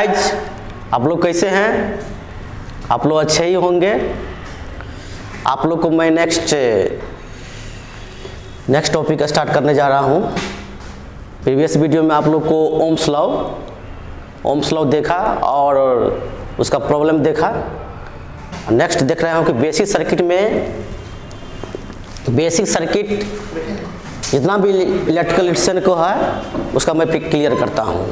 Guys, आप लोग कैसे हैं? आप लोग अच्छे ही होंगे। आप लोग को मैं नेक्स्ट टॉपिक स्टार्ट करने जा रहा हूं। प्रीवियस वीडियो में आप लोग को ओम्स लॉ देखा और उसका प्रॉब्लम देखा। नेक्स्ट देख रहे हो कि बेसिक सर्किट जितना भी इलेक्ट्रिकल एडिशन को है उसका मैं क्लियर करता हूं।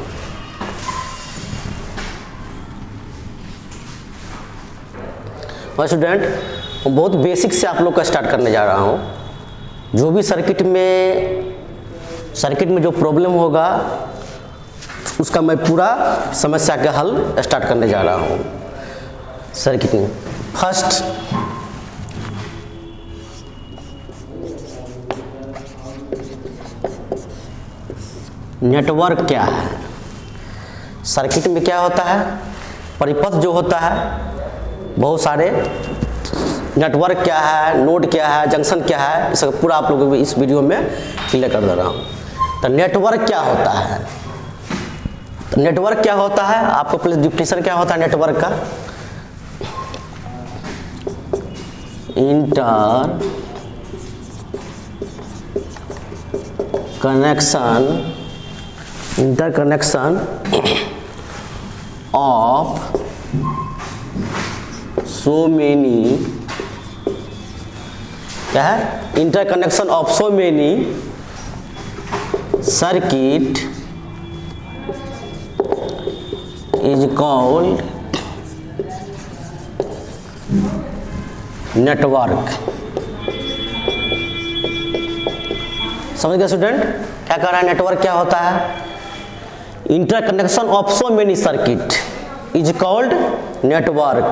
स्टूडेंट, बहुत बेसिक से आप लोग का स्टार्ट करने जा रहा हूं। जो भी सर्किट में जो प्रॉब्लम होगा उसका मैं पूरा समस्या का हल स्टार्ट करने जा रहा हूं। सर्किट में फर्स्ट नेटवर्क क्या है? सर्किट में क्या होता है? परिपथ जो होता है, बहुत सारे नेटवर्क क्या है, नोड क्या है, जंक्शन क्या है, इसका पूरा आप लोगों को इस वीडियो में क्लियर कर दे रहा हूँ। तो नेटवर्क क्या होता है? तो नेटवर्क क्या होता है, आपको पहले डिफिनेशन क्या होता है नेटवर्क का? Inter connection of so many क्या है? Interconnection of so many circuit is called network। समझ गए स्टूडेंट? क्या कह रहा है? नेटवर्क क्या होता है? Interconnection of so many circuit is called network।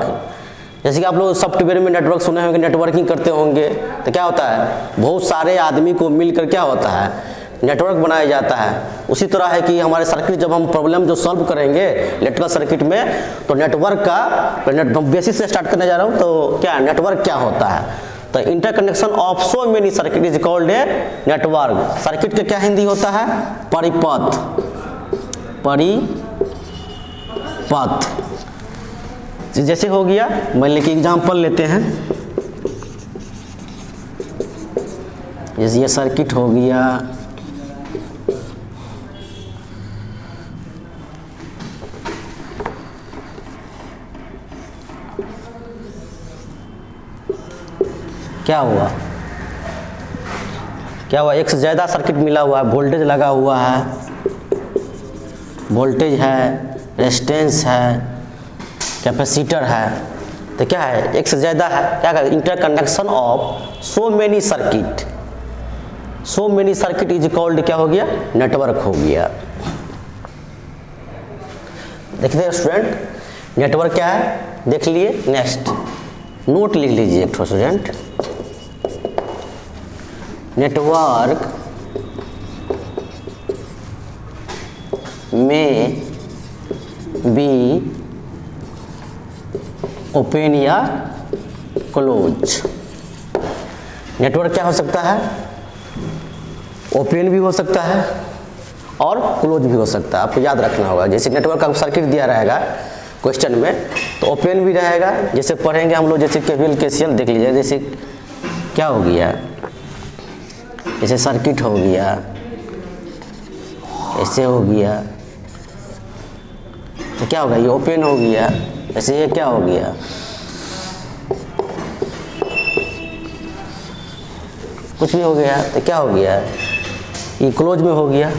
जैसे कि आप लोग सॉफ्टवेयर में नेटवर्क सुने होंगे, नेटवर्किंग करते होंगे, तो क्या होता है? बहुत सारे आदमी को मिलकर क्या होता है? नेटवर्क बनाया जाता है। उसी तरह है कि हमारे सर्किट जब हम प्रॉब्लम जो सॉल्व करेंगे इलेक्ट्रिकल सर्किट में, तो नेटवर्क का बेसिस से स्टार्ट करने जा रहा हूँ। तो क्या नेटवर्क क्या होता है? तो interconnection of so many circuit is called a network. Circuit का क्या हिंदी होता है? परिपथ। जैसे हो गया, मान लीजिए एग्जांपल लेते हैं। जैसे ये सर्किट हो गया, क्या हुआ? एक से ज़्यादा सर्किट मिला हुआ है, वोल्टेज लगा हुआ है, वोल्टेज है, रेजिस्टेंस है, कैपेसिटर है। तो क्या है? एक से ज़्यादा है। क्या है? Interconnection of so many circuit is called क्या हो गया? नेटवर्क हो गया। देखते हैं स्टूडेंट, नेटवर्क क्या है? देख लिए। नेक्स्ट नोट लिख लीजिए एक स्टूडेंट। नेटवर्क में बी ओपन या क्लोज। नेटवर्क क्या हो सकता है? ओपन भी हो सकता है और क्लोज भी हो सकता है। आपको याद रखना होगा। जैसे नेटवर्क का सर्किट दिया रहेगा क्वेश्चन में, तो ओपन भी रहेगा। जैसे पढ़ेंगे हम लोग, जैसे केवीएल केसीएल देख लीजिए। जैसे क्या हो गया? जैसे सर्किट हो गया, ऐसे हो गया, तो क्या होगा? ये ओपन हो गया। ऐसे ये क्या हो गया? कुछ भी हो गया तो क्या हो गया? ये क्लोज में हो गया।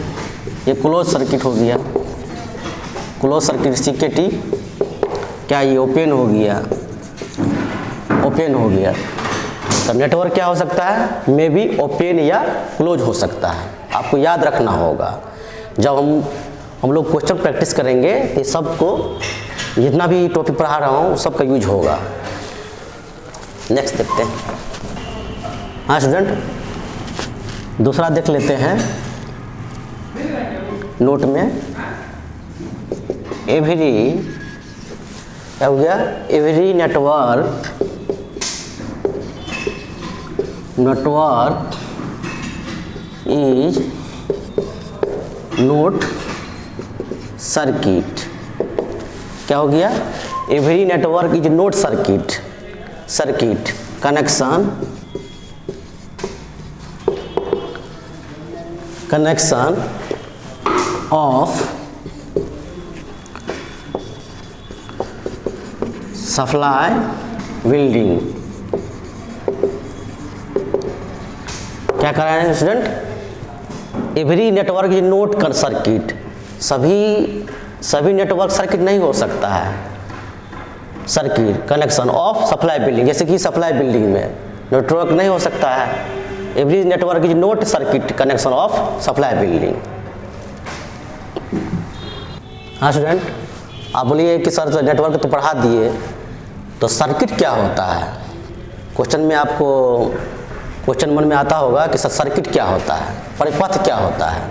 ये क्लोज सर्किट हो गया। क्लोज सर्किट सीकेटी क्या? ये ओपन हो गया। तो नेटवर्क क्या हो सकता है? मे बी ओपन या क्लोज हो सकता है। आपको याद रखना होगा। जब हम लोग क्वेश्चन प्रैक्टिस करेंगे तो सबको, जितना भी टॉपिक पढ़ा रहा हूँ सबका यूज होगा। नेक्स्ट देखते हैं। हाँ स्टूडेंट, दूसरा देख लेते हैं नोट में। एवरी क्या हो गया? Every network is not circuit. क्या हो गया, every network is not circuit, circuit connection of supply building. क्या कर रहे हैं student, every network is not circuit, सभी नेटवर्क सर्किट नहीं हो सकता है, circuit connection of supply building, जैसे कि सप्लाई बिल्डिंग में नेटवर्क नहीं हो सकता है, every network is not circuit connection of supply building. हाँ स्टूडेंट, आप बोलिए कि सर नेटवर्क तो पढ़ा दिए, तो सर्किट क्या होता है, क्वेश्चन में आपको क्वेश्चन मन में आता होगा कि सर सर्किट क्या होता है, परिपथ क्या होता है।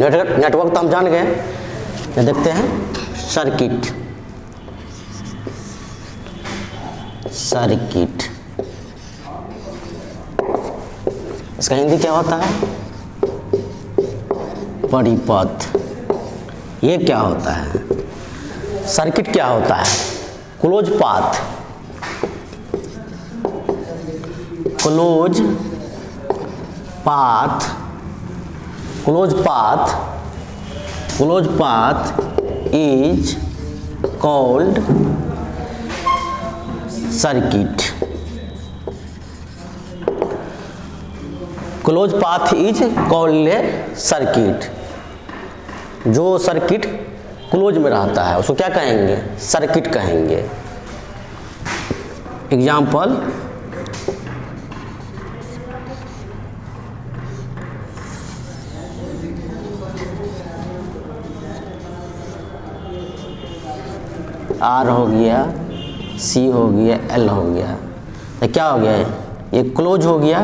नेटवर्क तो हम जान गए, देखते हैं सर्किट, सर्किट इसका हिंदी क्या होता है, परिपथ। ये क्या होता है, सर्किट क्या होता है, close path, close path, close path, close path is called circuit, close path is called circuit. जो सर्किट क्लोज में रहता है उसको क्या कहेंगे, सर्किट कहेंगे। एग्जाम्पल, आर हो गया, सी हो गया, एल हो गया, तो क्या हो गया, ये क्लोज हो गया,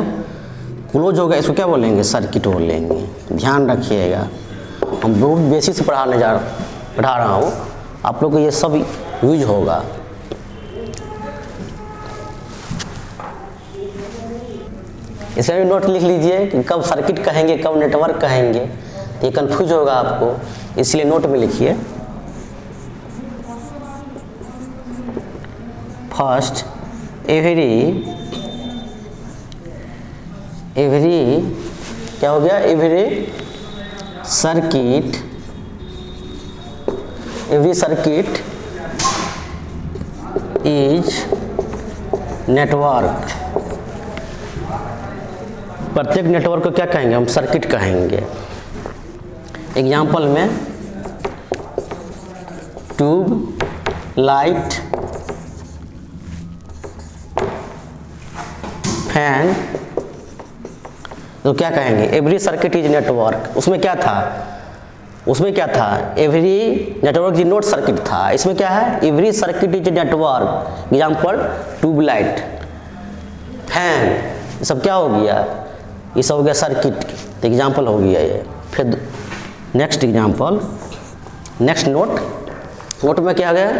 क्लोज हो गया, इसको क्या बोलेंगे, सर्किट बोलेंगे। ध्यान रखिएगा, हम बहुत बेसिक से पढ़ा रहा हूँ, आप लोग को ये सब यूज होगा। इसमें भी नोट लिख लीजिए कि कब सर्किट कहेंगे, कब नेटवर्क कहेंगे, ये कंफ्यूज होगा आपको, इसलिए नोट में लिखिए। फर्स्ट, एवरी क्या हो गया, एवरी सर्किट इज नेटवर्क। प्रत्येक नेटवर्क को क्या कहेंगे, हम सर्किट कहेंगे। एग्जाम्पल में ट्यूब लाइट, फैन, तो क्या कहेंगे, एवरी सर्किट इज नेटवर्क। उसमें क्या था, every network is not circuit था, इसमें क्या है, every circuit is network. Example tubelight, fan, ये सब क्या हो गया, ये सब हो गया सर्किट। एग्जाम्पल हो गया ये। फिर नेक्स्ट एग्जाम्पल, नेक्स्ट नोट में क्या गया,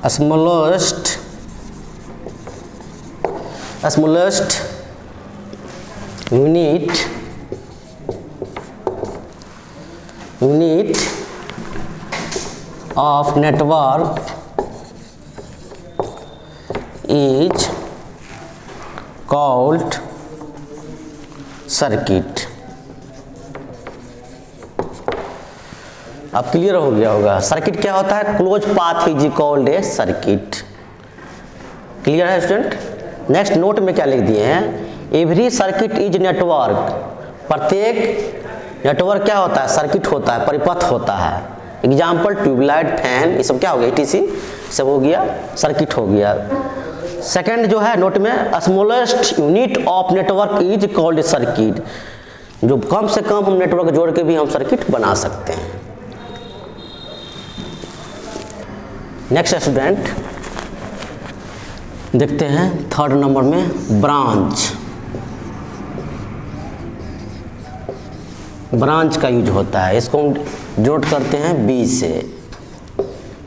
smallest unit of network is called circuit। अब क्लियर हो गया होगा, सर्किट क्या होता है, close path is called a circuit. Clear है स्टूडेंट। नेक्स्ट नोट में क्या लिख दिए हैं, एवरी सर्किट इज नेटवर्क। प्रत्येक नेटवर्क क्या होता है, सर्किट होता है, परिपथ होता है। एग्जाम्पल ट्यूबलाइट, फैन, ये सब क्या हो गया, ETC सब हो गया, सर्किट हो गया। सेकंड जो है नोट में, smallest unit of network is called circuit. जो कम से कम हम नेटवर्क जोड़ के भी हम सर्किट बना सकते हैं। नेक्स्ट स्टूडेंट देखते हैं थर्ड नंबर में ब्रांच। ब्रांच का यूज होता है, इसको हम जोड़ करते हैं बी से,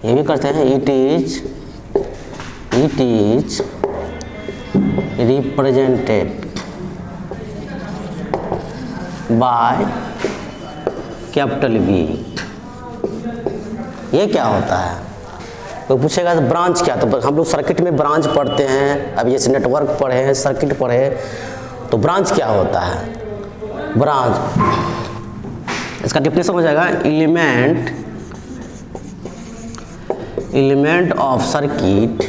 ये भी करते हैं it is represented by capital B. ये क्या होता है, तो पूछेगा ब्रांच क्या, तो हम लोग सर्किट में ब्रांच पढ़ते हैं, अभी जैसे नेटवर्क पढ़े हैं, सर्किट पढ़े, तो ब्रांच क्या होता है, ब्रांच इसका डेफिनेशन हो जाएगा element of circuit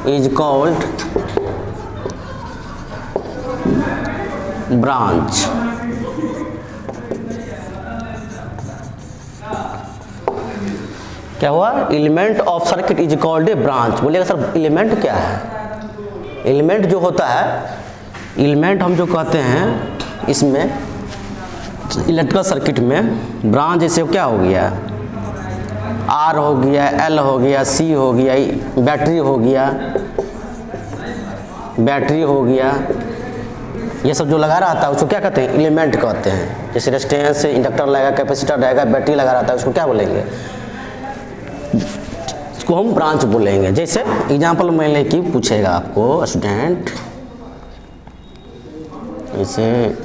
is called branch. क्या हुआ, element of circuit is called a branch. बोलिएगा सर एलिमेंट क्या है, एलिमेंट जो होता है, एलिमेंट हम जो कहते हैं इसमें इलेक्ट्रिकल सर्किट में ब्रांच जैसे क्या हो गया, आर हो गया, एल हो गया, सी हो गया, बैटरी हो गया, ये सब जो लगा रहता है उसको क्या कहते हैं, एलिमेंट कहते हैं। जैसे रेजिस्टेंस, इंडक्टर लगेगा, कैपेसिटर रहेगा, बैटरी लगा रहता है, उसको क्या बोलेंगे, इसको हम ब्रांच बोलेंगे। जैसे एग्जांपल मान लें कि पूछेगा आपको स्टूडेंट, जैसे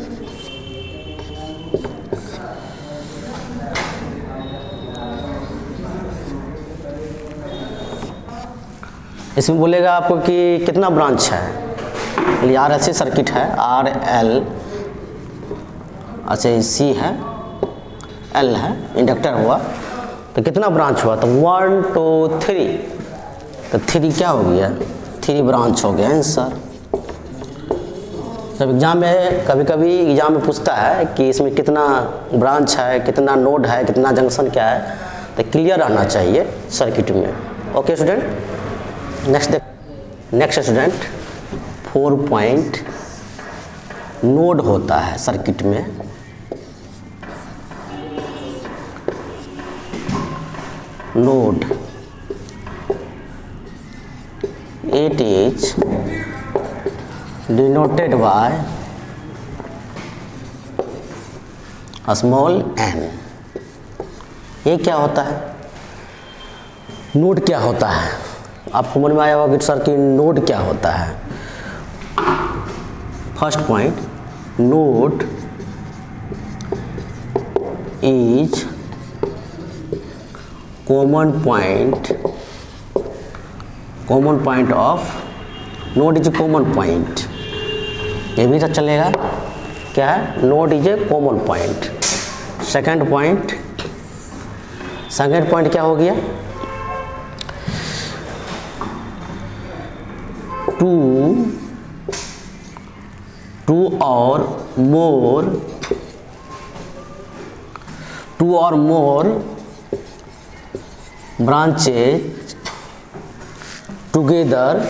इसमें बोलेगा आपको कि कितना ब्रांच है, आर एल सी सर्किट है, आर एल, अच्छा सी है, एल है, इंडक्टर हुआ, तो कितना ब्रांच हुआ, तो 1 2 3, तो 3 क्या हो गया, 3 ब्रांच हो गया आंसर। जब एग्जाम में कभी कभी एग्जाम में पूछता है कि इसमें कितना ब्रांच है, कितना नोड है, कितना जंक्शन क्या है, तो क्लियर रहना चाहिए सर्किट में। Okay student, next student 4 point node होता है सर्किट में। Node, it is denoted by small n। ये क्या होता है, नोड क्या होता है, आपको मन में आया होगा कि सर कि नोड क्या होता है। First point, node is common point of, node is common point, ये भी तो चलेगा, क्या है, node is a common point. Second point क्या हो गया, टू और मोर ब्रांचेज टुगेदर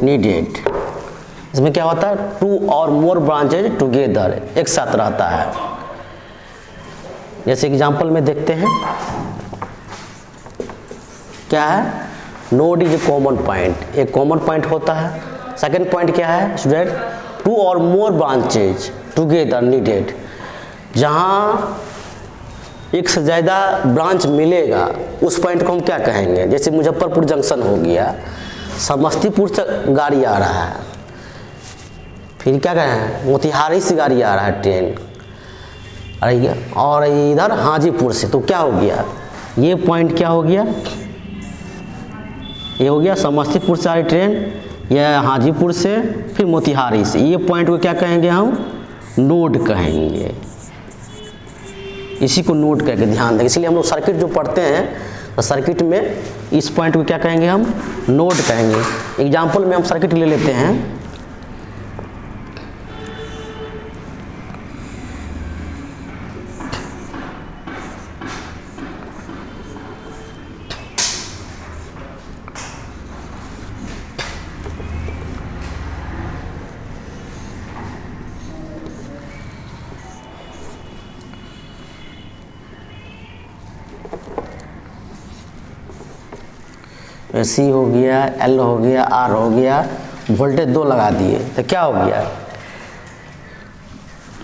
नीडेड। इसमें क्या होता है, 2 और मोर ब्रांचेज टुगेदर, एक साथ रहता है। जैसे एग्जांपल में देखते हैं, क्या है, node is a common point, एक कॉमन पॉइंट होता है। सेकंड पॉइंट क्या है स्टूडेंट, 2 और मोर ब्रांचेज टुगेदर नीडेड, जहाँ एक से ज़्यादा ब्रांच मिलेगा उस पॉइंट को हम क्या कहेंगे। जैसे मुजफ्फरपुर जंक्शन हो गया, समस्तीपुर से गाड़ी आ रहा है, फिर क्या कहें, मोतिहारी से गाड़ी आ रहा है ट्रेन, और इधर हाजीपुर से, तो क्या हो गया, ये पॉइंट क्या हो गया, ये हो गया समस्तीपुर से आ रही ट्रेन, या हाजीपुर से, फिर मोतिहारी से, ये पॉइंट को क्या कहेंगे, हम नोड कहेंगे। इसी को नोड करके ध्यान दें। इसलिए हम लोग सर्किट जो पढ़ते हैं तो सर्किट में इस पॉइंट को क्या कहेंगे, हम नोड कहेंगे। एग्जाम्पल में हम सर्किट ले लेते हैं, सी हो गया, एल हो गया, आर हो गया, वोल्टेज 2 लगा दिए, तो क्या हो गया,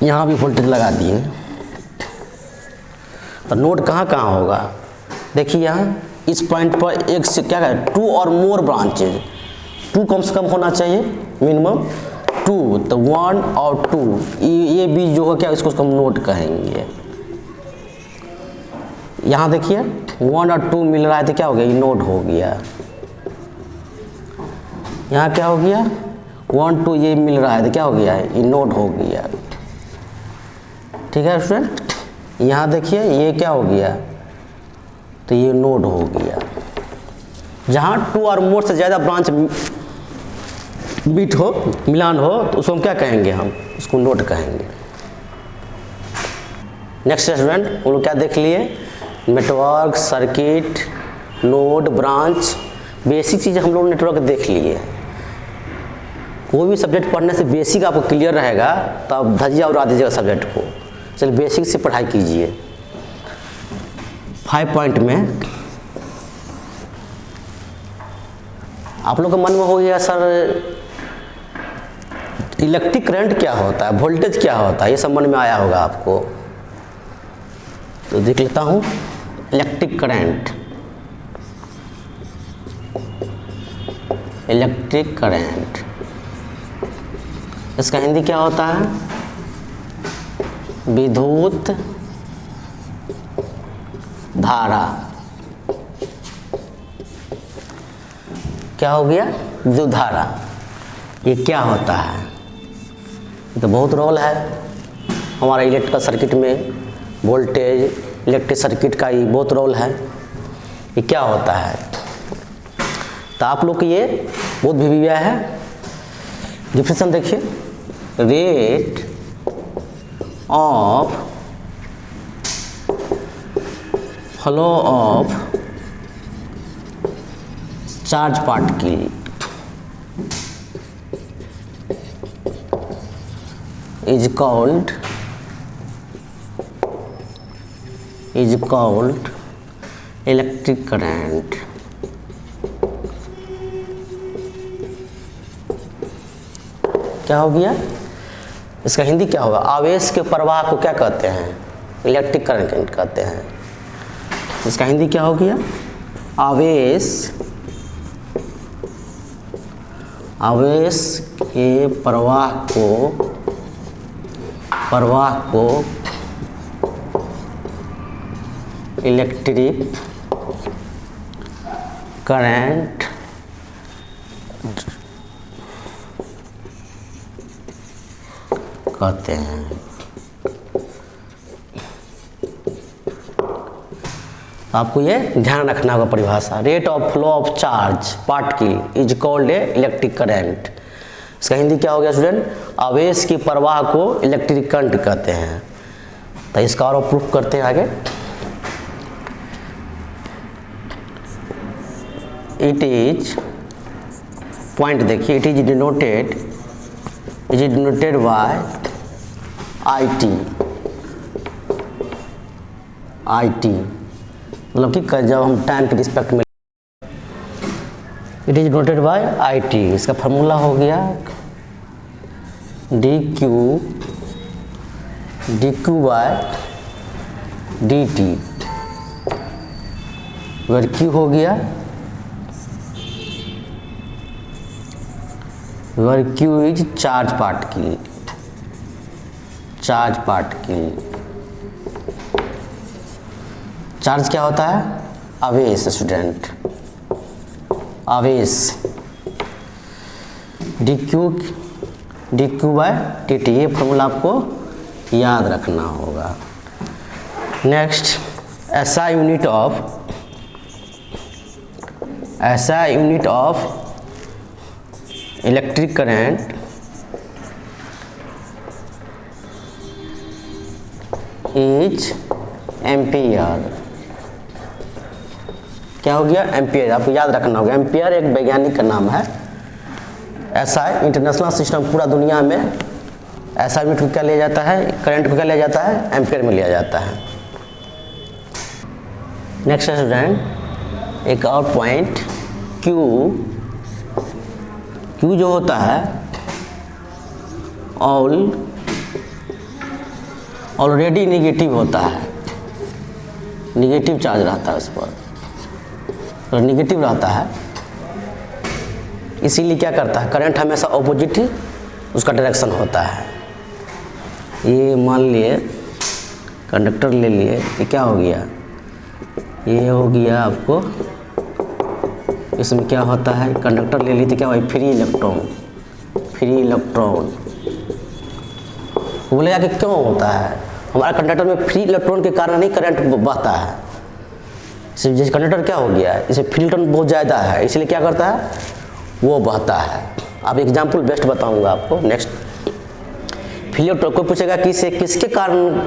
यहाँ भी वोल्टेज लगा दिए, तो नोड कहाँ कहाँ होगा, देखिए यहाँ इस पॉइंट पर एक से क्या है, 2 और मोर ब्रांचेज, 2 कम से कम होना चाहिए, मिनिमम 2, तो 1 और 2 ये भी जो है क्या, इसको हम नोड कहेंगे। यहाँ देखिए 1 और 2 मिल रहा है तो क्या हो गया, ये नोड हो गया। यहाँ क्या हो गया, 1 2 ये मिल रहा है तो क्या हो गया, ये नोड हो गया। ठीक है स्टूडेंट, यहाँ देखिए ये क्या हो गया, तो ये नोड हो गया। जहाँ 2 और मोर से ज़्यादा ब्रांच बीट हो, मिलान हो, तो उसको हम क्या कहेंगे, हम उसको नोड कहेंगे। नेक्स्ट स्टूडेंट, हम लोग क्या देख लिए, network, circuit, node, branch, basic चीज़ें हम लोग नेटवर्क देख लिए। कोई भी सब्जेक्ट पढ़ने से बेसिक आपको क्लियर रहेगा, तो आप धजिया उड़ा दीजिएगा सब्जेक्ट को। चलिए बेसिक से पढ़ाई कीजिए। 5 पॉइंट में आप लोग के मन में हो गया सर इलेक्ट्रिक करंट क्या होता है, वोल्टेज क्या होता है, ये सब मन में आया होगा आपको। तो देख लेता हूँ, इलेक्ट्रिक करंट, इलेक्ट्रिक करंट, इसका हिंदी क्या होता है, विद्युत धारा। क्या हो गया, विद्युत धारा। ये क्या होता है, ये तो बहुत रोल है हमारा इलेक्ट्रिकल सर्किट में, वोल्टेज, इलेक्ट्रिक सर्किट का ही बहुत रोल है। ये क्या होता है, तो आप लोग को ये बहुत भी गया है। डिफिनेशन देखिए, rate of flow of charge particle is called electric current। क्या हो गया, इसका हिंदी क्या होगा, आवेश के प्रवाह को क्या कहते हैं, इलेक्ट्रिक करंट कहते हैं। इसका हिंदी क्या हो गया, आवेश के प्रवाह को इलेक्ट्रिक करंट कहते हैं। आपको ये ध्यान रखना होगा परिभाषा, rate of flow of charge particle is called a electric current. इसका हिंदी क्या हो गया स्टूडेंट, आवेश की प्रवाह को इलेक्ट्रिक करंट कहते हैं। तो इसका और प्रूफ करते हैं आगे। इट इज, पॉइंट देखिए, it is denoted by IT, मतलब कि जब हम टाइम के रिस्पेक्ट में, it is denoted by IT। इसका फार्मूला हो गया dq बाय dt, अगर q हो गया, अगर q is charge particle, charge क्या होता है, आवेश स्टूडेंट, आवेश, dq बाय dt, ये फॉर्मूला आपको याद रखना होगा। Next, SI unit of electric current is ampere. क्या हो गया, एम्पियर, आपको याद रखना होगा। एम्पियर एक वैज्ञानिक का नाम है। SI इंटरनेशनल सिस्टम, पूरा दुनिया में SI यूनिट को क्या लिया जाता है, करंट को क्या लिया जाता है, एम्पियर में लिया जाता है। नेक्स्ट स्टूडेंट, एक और पॉइंट, Q जो होता है ऑलरेडी निगेटिव होता है, निगेटिव चार्ज रहता है उस पर, तो निगेटिव रहता है, इसीलिए क्या करता है, करंट हमेशा ऑपोजिट ही उसका डायरेक्शन होता है। ये मान लिए कंडक्टर ले लिए, ये क्या हो गया, ये हो गया आपको, इसमें क्या होता है, कंडक्टर ले ली तो क्या हुआ, फ्री इलेक्ट्रॉन, फ्री इलेक्ट्रॉन। बोलेगा कि क्यों होता है, हमारा कंडक्टर में फ्री इलेक्ट्रॉन के कारण ही करंट बहता है। जैसे कंडक्टर क्या हो गया, इसे फ्री इलेक्ट्रॉन बहुत ज़्यादा है, इसलिए क्या करता है, वो बहता है। अब एग्जाम्पल बेस्ट बताऊंगा आपको नेक्स्ट। फ्री इलेक्ट्रॉन को पूछेगा कि इसे किसके कारण,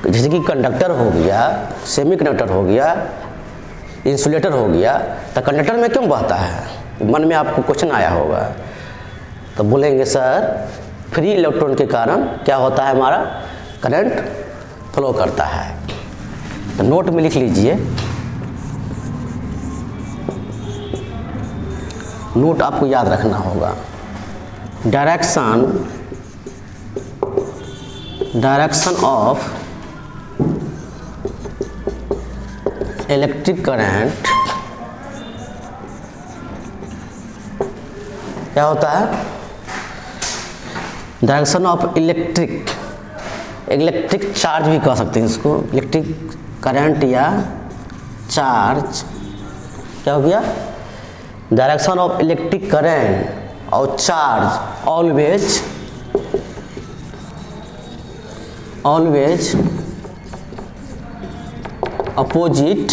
जैसे कि कंडक्टर हो गया, सेमी कंडक्टर हो गया, इंसुलेटर हो गया, तो कंडक्टर में क्यों बहता है, मन में आपको क्वेश्चन आया होगा। तो बोलेंगे सर फ्री इलेक्ट्रॉन के कारण क्या होता है, हमारा करंट फ्लो करता है। तो नोट में लिख लीजिए, नोट आपको याद रखना होगा, डायरेक्शन ऑफ इलेक्ट्रिक करंट क्या होता है, डायरेक्शन ऑफ इलेक्ट्रिक चार्ज भी कह सकते हैं इसको, इलेक्ट्रिक करंट या चार्ज। क्या हो गया, डायरेक्शन ऑफ इलेक्ट्रिक करंट और चार्ज ऑलवेज अपोजिट,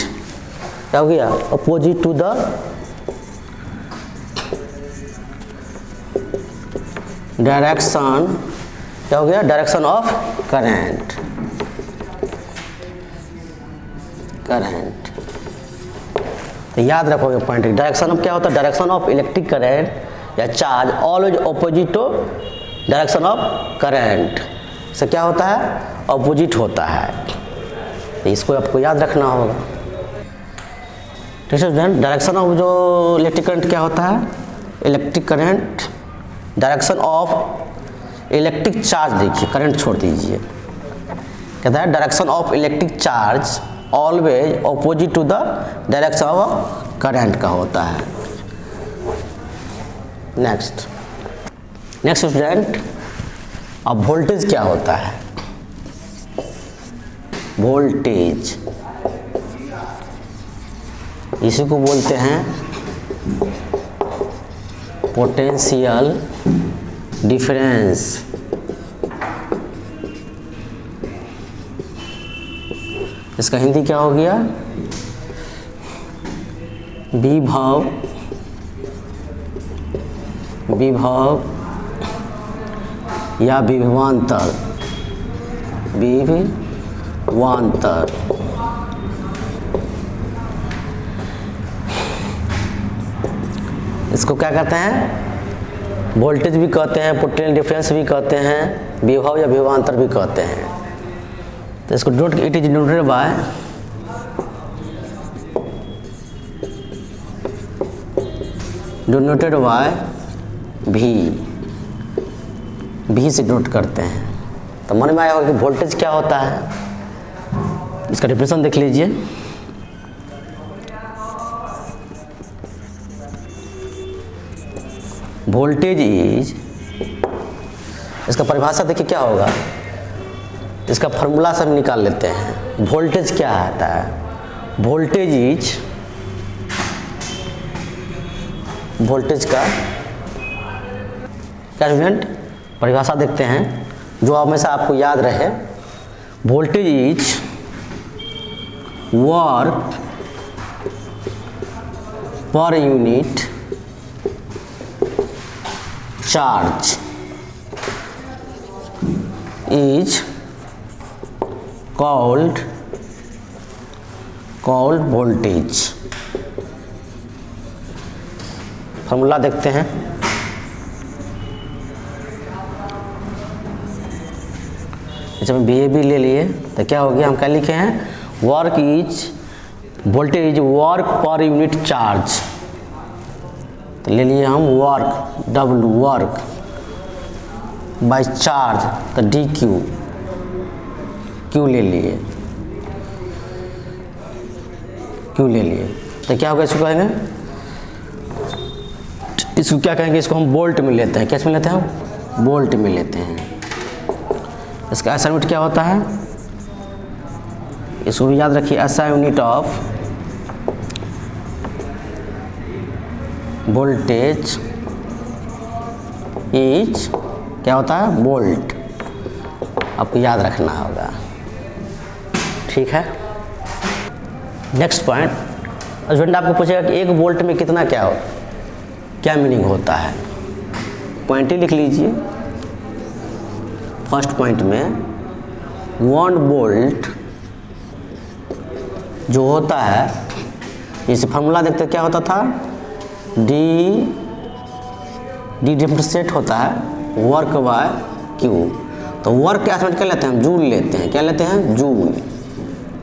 क्या हो गया, अपोजिट टू द डायरेक्शन, क्या हो गया, डायरेक्शन ऑफ करंट। तो याद रखोगे पॉइंट, डायरेक्शन ऑफ क्या होता है, डायरेक्शन ऑफ इलेक्ट्रिक करंट या charge always opposite to direction of current से क्या होता है, अपोजिट होता है। तो इसको आपको याद रखना होगा। ठीक है स्टूडेंट, डायरेक्शन ऑफ जो इलेक्ट्रिक करंट क्या होता है, electric current, direction of electric charge, देखिए करंट छोड़ दीजिए, कहता है direction of electric charge always opposite to the direction of current का होता है। नेक्स्ट स्टूडेंट, अब वोल्टेज क्या होता है, वोल्टेज इसी को बोलते हैं पोटेंशियल डिफरेंस। इसका हिंदी क्या हो गया, विभव या विभवांतर, इसको क्या कहते हैं, वोल्टेज भी कहते हैं, पोटेंशियल डिफरेंस भी कहते हैं, विभव या विभवांतर भी कहते हैं। तो इसको note, it is denoted by भी से नोट करते हैं। तो मन में आया होगा कि वोल्टेज क्या होता है, इसका डिफिनेशन देख लीजिए। वोल्टेज इज, इसका परिभाषा देखिए क्या होगा, इसका फॉर्मूला सब निकाल लेते हैं। वोल्टेज क्या आता है, वोल्टेज का क्या स्टूडेंट, परिभाषा देखते हैं जो हमेशा आपको याद रहे। Voltage is work per unit charge is called voltage. Formula देखते हैं, जब VAB ले लिए तो क्या हो गया, हम क्या लिखे हैं, voltage is work per unit charge. तो ले लिए हम work, W work by charge, तो DQ, Q ले लिए, तो क्या होगा, इसको कहेंगे इसको क्या कहेंगे, इसको हम वोल्ट में लेते हैं। कैसे में लेते हैं? वोल्ट में लेते हैं। इसका ऐसा यूनिट क्या होता है, इसको भी याद रखिए। ऐसा यूनिट ऑफ वोल्टेज इज क्या होता है? वोल्ट। आपको याद रखना होगा, ठीक है। नेक्स्ट पॉइंट, स्टूडेंट आपको पूछेगा कि 1 वोल्ट में कितना क्या मीनिंग होता है। पॉइंट ही लिख लीजिए। फर्स्ट पॉइंट में 1 वोल्ट जो होता है, जैसे फार्मूला देखते क्या होता था, डी डिफरेंशिएट होता है वर्क बाय क्यू। तो वर्क क्या समझ कर लेते हैं हम? जूल लेते हैं। क्या लेते हैं? जूल।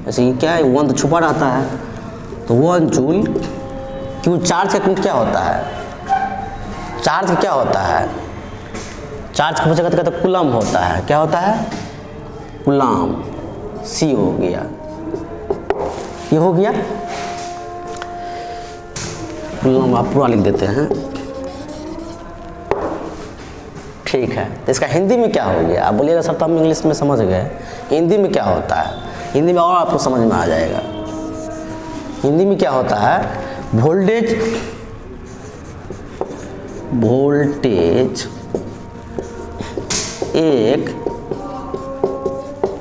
जैसे क्या है, 1 तो छुपा रहता है, तो 1 जूल। क्यों? चार्ज का यूनिट क्या होता है? चार्ज क्या होता है? चार्ज को पूछेगा तो कहते कूलम होता है। क्या होता है? कूलम। सी हो गया, ये हो गया कूलम। आप पूरा लिख देते हैं, ठीक है। तो इसका हिंदी में क्या हो गया? आप बोलिएगा सर तो हम इंग्लिश में समझ गए, हिंदी में क्या होता है? हिंदी में और आपको समझ में आ जाएगा। हिंदी में क्या होता है? वोल्टेज एक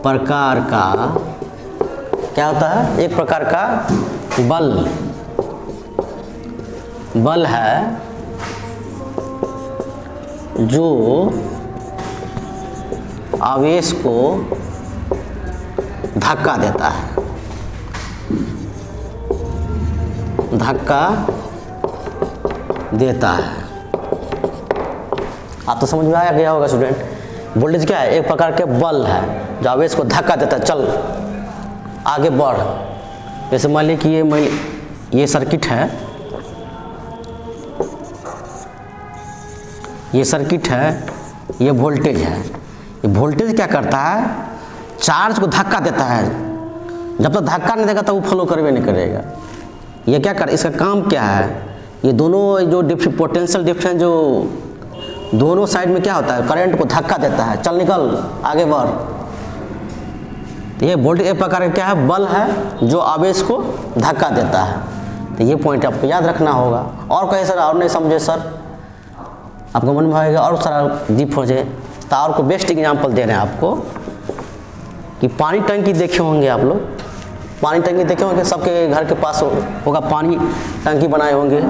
प्रकार का क्या होता है? एक प्रकार का बल है जो आवेश को धक्का देता है। आप तो समझ में आया गया होगा स्टूडेंट। वोल्टेज क्या है? एक प्रकार के बल है जो आवेश को धक्का देता है, चल आगे बढ़। जैसे मान ली कि ये सर्किट है, ये वोल्टेज है। ये वोल्टेज क्या करता है? चार्ज को धक्का देता है। जब तक धक्का नहीं देगा तब वो फ्लो करवे नहीं करेगा। ये क्या कर, इसका काम क्या है? ये दोनों जो पोटेंशियल डिफरेंस जो दोनों साइड में क्या होता है? करंट को धक्का देता है, चल निकल आगे बढ़। तो ये वोल्टेज एक प्रकार का क्या है? बल है जो आवेश को धक्का देता है। तो ये पॉइंट आपको याद रखना होगा। और कहे सर और नहीं समझे सर, आपको मन में आएगा और सारा डीप हो जाए। तो और को बेस्ट एग्जांपल दे रहे हैं आपको कि पानी टंकी देखे होंगे आप लोग। पानी टंकी देखे होंगे, सबके घर के पास होगा पानी टंकी बनाए होंगे।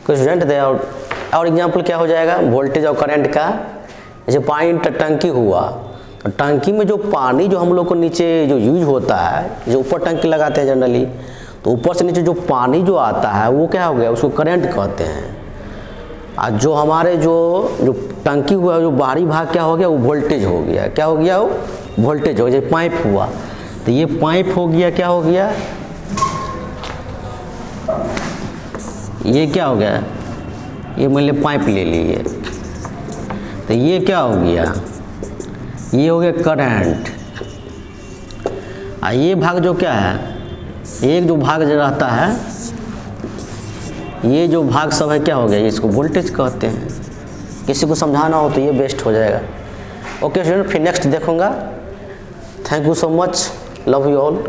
कुछ स्टूडेंट दे और एग्जांपल क्या हो जाएगा वोल्टेज और करंट का। जैसे पानी टंकी हुआ, तो टंकी में जो पानी जो हम लोग को नीचे जो यूज होता है, जो ऊपर टंकी लगाते हैं जनरली, तो ऊपर से नीचे जो पानी जो आता है वो क्या हो गया? उसको करंट कहते हैं। और जो हमारे जो टंकी हुआ, जो बाहरी भाग क्या हो गया? वो वोल्टेज हो गया। क्या हो गया? वो वोल्टेज हो गया। जैसे पाइप हुआ, तो ये पाइप हो गया, क्या हो गया? ये क्या हो गया? ये मान लीजिए पाइप ले लिए, तो ये क्या हो गया? ये हो गया करंट। और ये भाग जो क्या है? एक जो भाग जो रहता है, ये जो भाग सब है क्या हो गया? इसको वोल्टेज कहते हैं। किसी को समझाना हो तो ये बेस्ट हो जाएगा। ओके स्टूडेंट, फिर नेक्स्ट देखूंगा। Thank you so much, love you all.